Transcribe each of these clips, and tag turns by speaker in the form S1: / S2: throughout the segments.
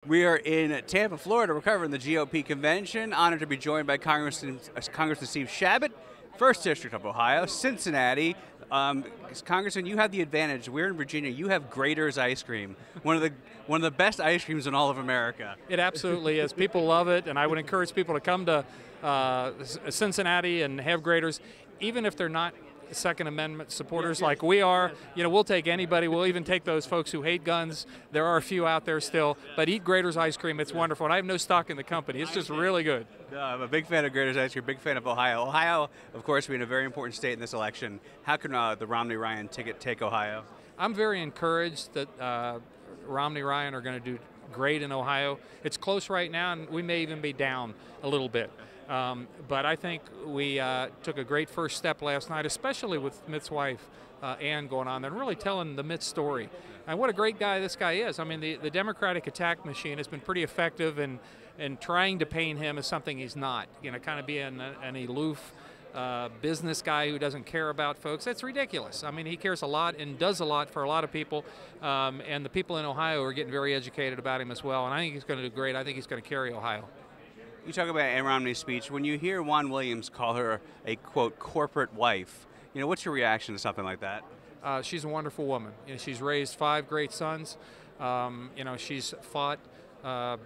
S1: We are in Tampa, Florida. We're covering the GOP convention. Honored to be joined by Congressman Steve Chabot, First District of Ohio, Cincinnati. Congressman, you have the advantage. We're in Virginia. You have Grater's ice cream, one of the best ice creams in all of America.
S2: It absolutely is. People love it, and I would encourage people to come to Cincinnati and have Grater's, even if they're not Second Amendment supporters like we are. You know, we'll take anybody. We'll even take those folks who hate guns. There are a few out there still, but eat Grater's ice cream. It's wonderful, and I have no stock in the company. It's just really good.
S1: No, I'm a big fan of Grater's ice cream, big fan of Ohio. Ohio, of course, being a very important state in this election. How can the Romney-Ryan ticket take Ohio?
S2: I'm very encouraged that Romney-Ryan are going to do great in Ohio. It's close right now, and we may even be down a little bit. But I think we took a great first step last night, especially with Mitt's wife, Ann, going on there and really telling the Mitt story. And what a great guy this guy is. I mean, the Democratic attack machine has been pretty effective in trying to paint him as something he's not, you know, kind of being an aloof business guy who doesn't care about folks. That's ridiculous. I mean, he cares a lot and does a lot for a lot of people, and the people in Ohio are getting very educated about him as well, and I think he's going to do great. I think he's going to carry Ohio.
S1: You talk about Ann Romney's speech. When you hear Juan Williams call her a, quote, corporate wife, you know, what's your reaction to something like that?
S2: She's a wonderful woman. You know, she's raised 5 great sons. You know, she's fought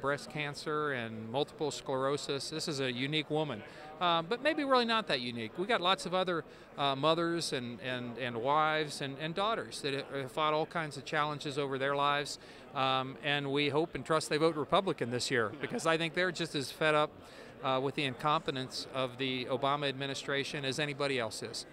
S2: breast cancer and multiple sclerosis. This is a unique woman, but maybe really not that unique. We got lots of other mothers and wives and daughters that have fought all kinds of challenges over their lives, and we hope and trust they vote Republican this year, because I think they're just as fed up with the incompetence of the Obama administration as anybody else is.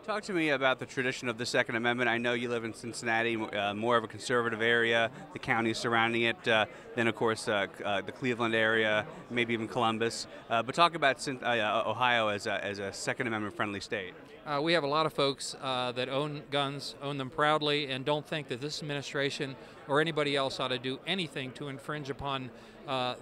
S1: Talk to me about the tradition of the Second Amendment. I know you live in Cincinnati, more of a conservative area, the counties surrounding it, then of course the Cleveland area, maybe even Columbus. But talk about Ohio as a Second Amendment friendly state.
S2: We have a lot of folks that own guns, own them proudly, and don't think that this administration or anybody else ought to do anything to infringe upon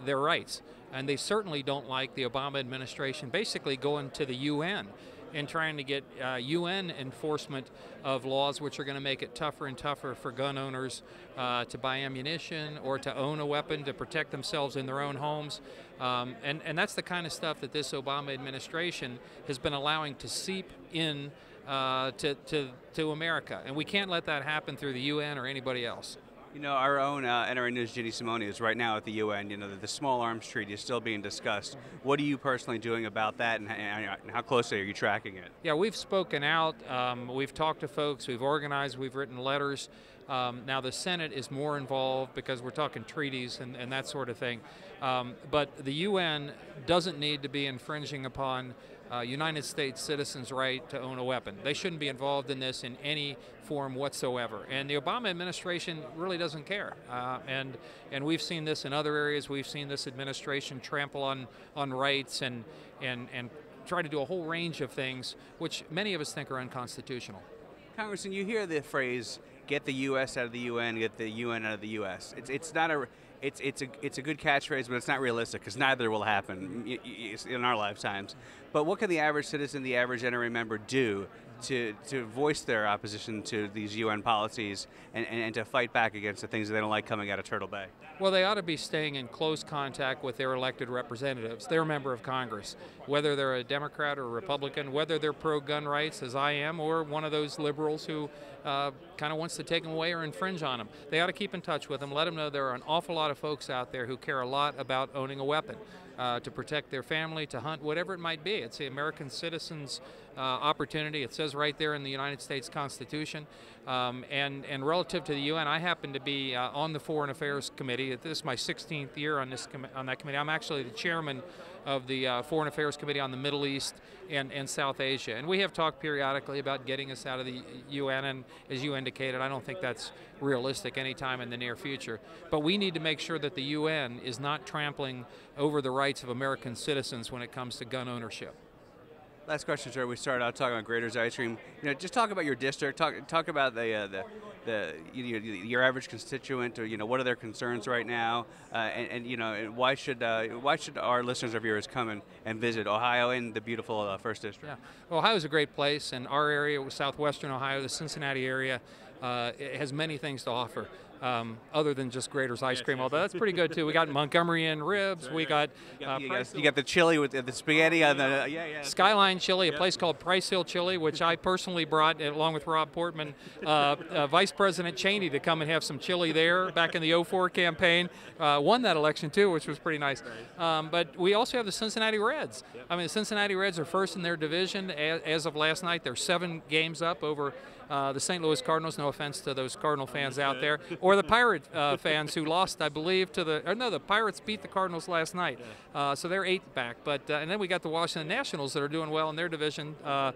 S2: their rights. And they certainly don't like the Obama administration basically going to the UN and trying to get UN enforcement of laws which are going to make it tougher and tougher for gun owners to buy ammunition or to own a weapon to protect themselves in their own homes. And that's the kind of stuff that this Obama administration has been allowing to seep in to America. And we can't let that happen through the UN or anybody else.
S1: You know, our own NRA News' Ginny Simone is right now at the UN. You know, the small arms treaty is still being discussed. What are you personally doing about that, and how closely are you tracking it?
S2: Yeah, we've spoken out. We've talked to folks. We've organized. We've written letters. Now the Senate is more involved because we're talking treaties and that sort of thing. But the UN doesn't need to be infringing upon United States citizens' right to own a weapon. They shouldn't be involved in this in any form whatsoever. And the Obama administration really doesn't care. And we've seen this in other areas. We've seen this administration trample on rights and try to do a whole range of things which many of us think are unconstitutional.
S1: Congressman, you hear the phrase "get the U.S. out of the UN, get the UN out of the U.S." It's a good catchphrase, but it's not realistic because neither will happen in our lifetimes. But what can the average citizen, the average NRA member do to voice their opposition to these UN policies and to fight back against the things that they don't like coming out of Turtle Bay?
S2: Well, they ought to be staying in close contact with their elected representatives, their member of Congress, whether they're a Democrat or a Republican, whether they're pro-gun rights, as I am, or one of those liberals who kind of wants to take them away or infringe on them. They ought to keep in touch with them, let them know there are an awful lot of folks out there who care a lot about owning a weapon to protect their family, to hunt, whatever it might be. It's the American citizen's opportunity. It says right there in the United States Constitution. And relative to the UN, I happen to be on the Foreign Affairs Committee. This is my 16th year on that committee. I'm actually the chairman of the Foreign Affairs Committee on the Middle East and South Asia. And we have talked periodically about getting us out of the UN, and as you indicated, I don't think that's realistic anytime in the near future. But we need to make sure that the UN is not trampling over the rights of American citizens when it comes to gun ownership.
S1: Last question, sir. We started out talking about Grater's ice cream. You know, just talk about your district. Talk about your average constituent, or what are their concerns right now, and why should our listeners or viewers come and visit Ohio and the beautiful First District?
S2: Yeah, Ohio is a great place, and our area, southwestern Ohio, the Cincinnati area, it has many things to offer. other than just Grater's ice cream, although that's pretty good too. We got Montgomeryan ribs. We got
S1: you got the chili with the spaghetti on the
S2: Skyline Chili, a place called Price Hill Chili, which I personally brought along with Rob Portman, Vice President Cheney to come and have some chili there back in the '04 campaign. Won that election too, which was pretty nice. But we also have the Cincinnati Reds. I mean, the Cincinnati Reds are first in their division as of last night. They're 7 games up over the St. Louis Cardinals. No offense to those Cardinal fans out there, or the Pirate fans who lost, I believe, to the Pirates beat the Cardinals last night, so they're 8 back. But and then we got the Washington Nationals that are doing well in their division. And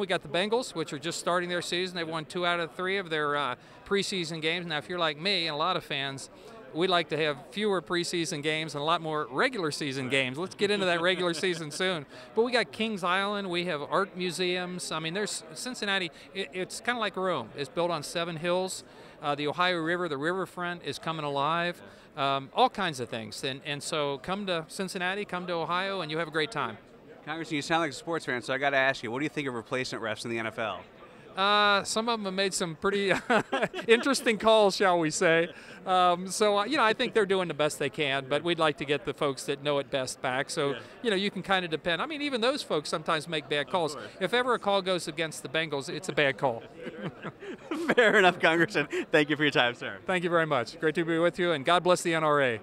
S2: we got the Bengals, which are just starting their season. They've won 2 out of 3 of their preseason games. Now, if you're like me and a lot of fans, we'd like to have fewer preseason games and a lot more regular season games. Let's get into that regular season soon. But we got Kings Island. We have art museums. I mean, there's Cincinnati. It's kind of like Rome. It's built on 7 hills. The Ohio River, the riverfront is coming alive. All kinds of things. And so come to Cincinnati, come to Ohio, and you have a great time.
S1: Congressman, you sound like a sports fan, so I got to ask you, what do you think of replacement refs in the NFL?
S2: Some of them have made some pretty interesting calls, shall we say. I think they're doing the best they can, but we'd like to get the folks that know it best back. So, you can kind of depend. I mean, even those folks sometimes make bad calls. If ever a call goes against the Bengals, it's a bad call.
S1: Fair enough, Congressman. Thank you for your time, sir.
S2: Thank you very much. Great to be with you, and God bless the NRA.